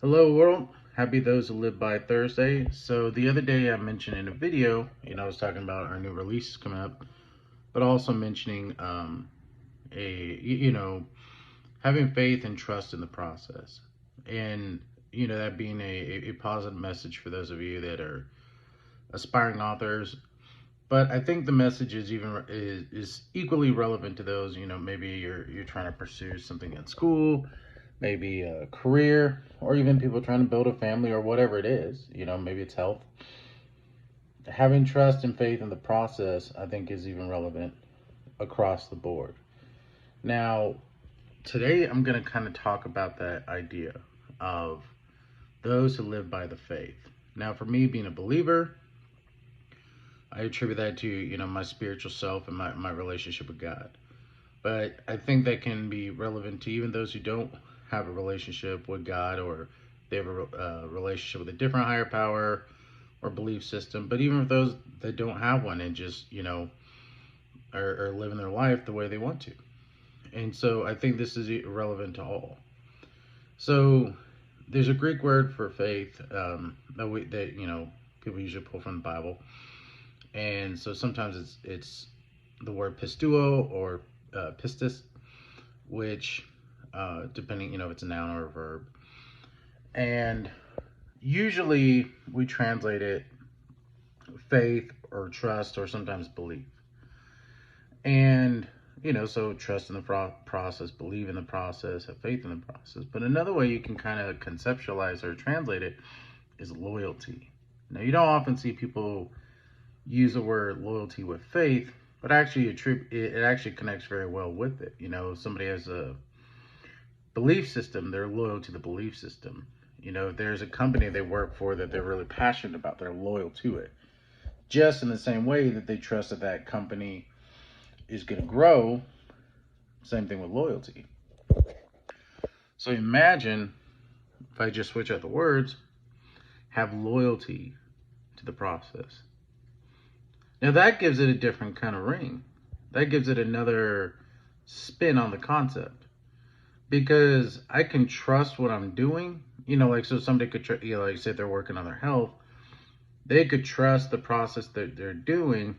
Hello world, happy those who live by Thursday. So the other day I mentioned in a video, I was talking about our new releases coming up, but also mentioning having faith and trust in the process. And that being a positive message for those of you that are aspiring authors. But I think the message is equally relevant to those, maybe you're trying to pursue something in school, maybe a career, or even people trying to build a family or whatever it is, maybe it's health. Having trust and faith in the process, I think, is even relevant across the board. Now, today I'm going to kind of talk about that idea of those who live by the faith. Now, for me, being a believer, I attribute that to, my spiritual self and my relationship with God. But I think that can be relevant to even those who don't have a relationship with God, or they have a relationship with a different higher power or belief system. But even for those that don't have one and just, are living their life the way they want to. And so I think this is relevant to all. So there's a Greek word for faith that people usually pull from the Bible, and so sometimes it's the word pistuo or pistis, which depending if it's a noun or a verb, and usually we translate it faith or trust or sometimes belief. And so trust in the process, believe in the process, have faith in the process. But another way you can kind of conceptualize or translate it is loyalty. Now, you don't often see people use the word loyalty with faith, but actually it actually connects very well with it. If somebody has a belief system, they're loyal to the belief system. If there's a company they work for that they're really passionate about, they're loyal to it. Just in the same way that they trust that that company is going to grow, same thing with loyalty. So imagine if I just switch out the words, have loyalty to the process. Now that gives it a different kind of ring. That gives it another spin on the concept, because I can trust what I'm doing. Like, so somebody could, like, say they're working on their health, they could trust the process that they're doing,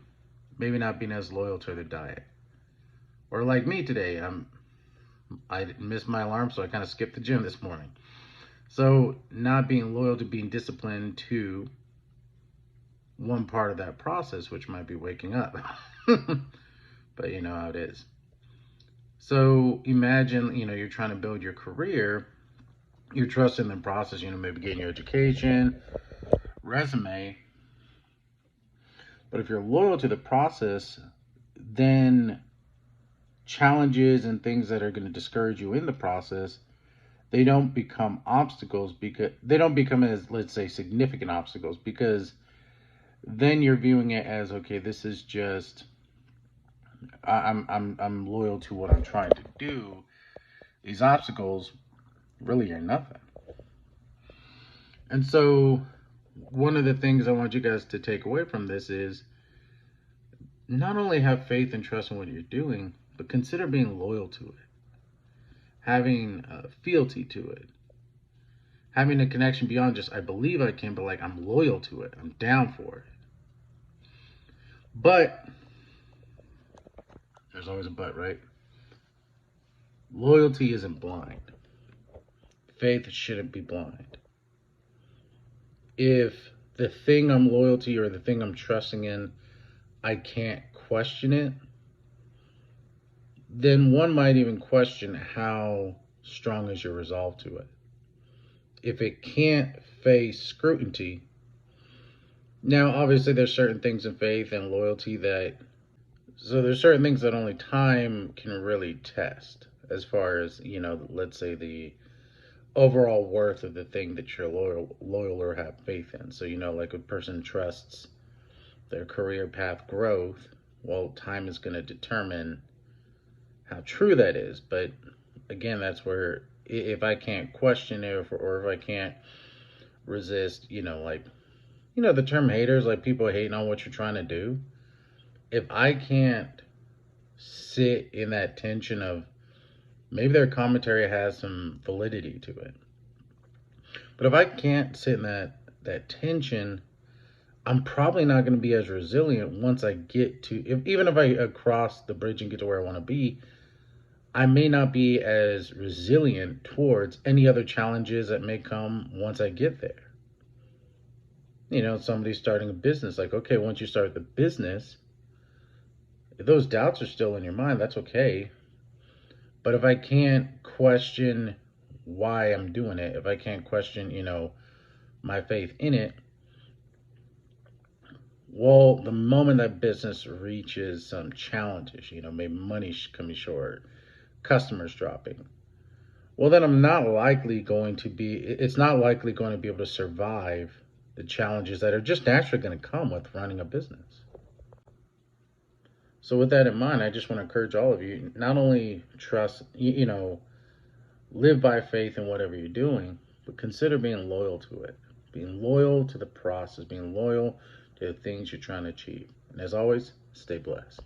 maybe not being as loyal to their diet. Or like me today, I missed my alarm, so I kind of skipped the gym this morning. So not being loyal to being disciplined to one part of that process, which might be waking up. But you know how it is. So imagine, you're trying to build your career, you're trusting the process, maybe getting your education, resume. But if you're loyal to the process, then challenges and things that are going to discourage you in the process, they don't become obstacles, because they don't become, as, let's say, significant obstacles, because then you're viewing it as, okay, this is just, I'm loyal to what I'm trying to do. These obstacles really are nothing. And so one of the things I want you guys to take away from this is not only have faith and trust in what you're doing, but consider being loyal to it, having fealty to it, having a connection beyond just I believe I can, but like I'm loyal to it, I'm down for it. But there's always a but, right? Loyalty isn't blind. Faith shouldn't be blind. If the thing I'm loyal to or the thing I'm trusting in, I can't question it, then one might even question how strong is your resolve to it. If it can't face scrutiny, now obviously there's certain things in faith and loyalty that, so there's certain things that only time can really test, as far as, let's say the overall worth of the thing that you're loyal or have faith in. So, like a person trusts their career path growth, well, time is going to determine how true that is. But again, that's where if I can't question it, or if I can't resist, like, the term haters, like people hating on what you're trying to do. If I can't sit in that tension of maybe their commentary has some validity to it, But if I can't sit in that tension, I'm probably not going to be as resilient once I get to, even if I cross the bridge and get to where I want to be, I may not be as resilient towards any other challenges that may come once I get there. Somebody starting a business, like, okay, once you start the business, if those doubts are still in your mind, that's okay. But if I can't question why I'm doing it, if I can't question, my faith in it, well, the moment that business reaches some challenges, maybe money coming short, customers dropping, well, then it's not likely going to be able to survive the challenges that are just naturally going to come with running a business. So, with that in mind, I just want to encourage all of you, not only trust, live by faith in whatever you're doing, but consider being loyal to it, being loyal to the process, being loyal to the things you're trying to achieve. And as always, stay blessed.